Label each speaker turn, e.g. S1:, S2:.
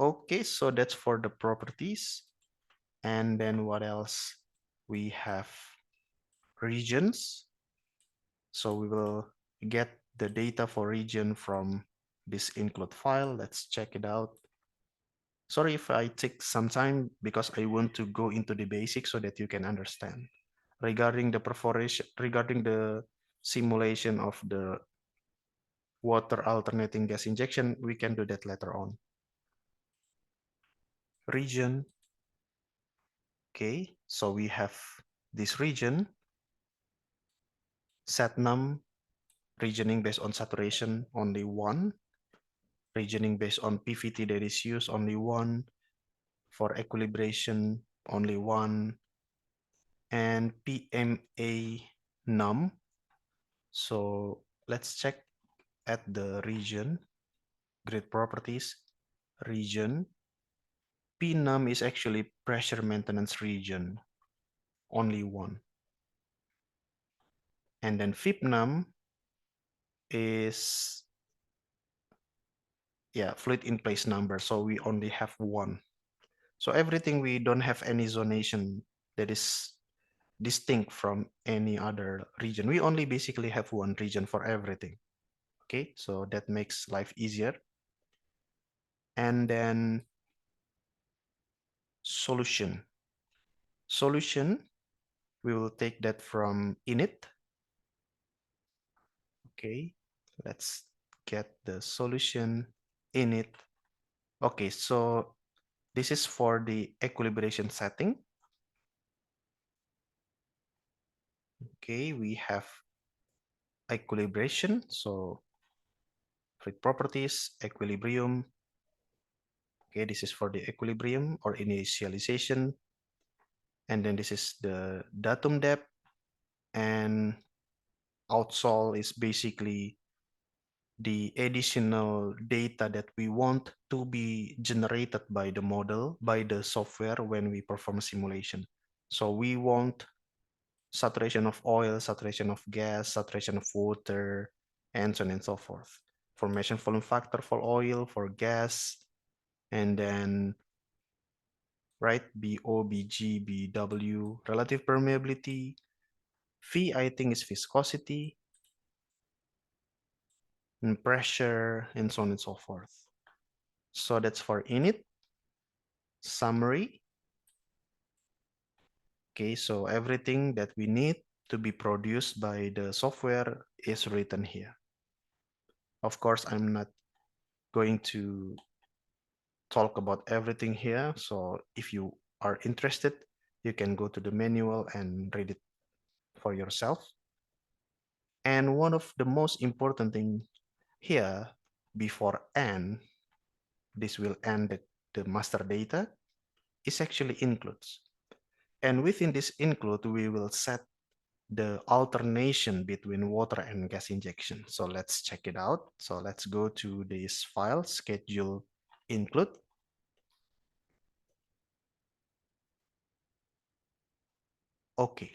S1: Okay, so that's for the properties. And then what else? We have regions. So we will get the data for region from this include file. Let's check it out. Sorry if I take some time because I want to go into the basics so that you can understand. Regarding the perforation, regarding the simulation of the water alternating gas injection, we can do that later on. Region. Okay, so we have this region, set num, regioning based on saturation, only one. Regioning based on PVT that is used, only one. For equilibration, only one. And PMA num. So let's check at the region, grid properties, region. PNum is actually pressure maintenance region, only one. And then FIPNum is, yeah, fluid in place number. So we only have one. So everything, we don't have any zonation that is distinct from any other region. We only basically have one region for everything. Okay, so that makes life easier. And then solution. Solution, we will take that from init. Okay, let's get the solution init. Okay, so this is for the equilibration setting. Okay, we have equilibration, so fluid properties, equilibrium. Okay, this is for the equilibrium or initialization. And then this is the datum depth, and outsol is basically the additional data that we want to be generated by the model, by the software when we perform simulation. So we want saturation of oil, saturation of gas, saturation of water, and so on and so forth. Formation volume factor for oil, for gas, and then, right, BO, BG, BW, relative permeability. V, I think, is viscosity, and pressure, and so on and so forth. So that's for init. Summary. Okay, so everything that we need to be produced by the software is written here. Of course, I'm not going to talk about everything here. So if you are interested, you can go to the manual and read it for yourself. And one of the most important thing here, before end, this will end the master data, is actually includes. And within this include, we will set the alternation between water and gas injection. So let's check it out. So let's go to this file, schedule include. Okay,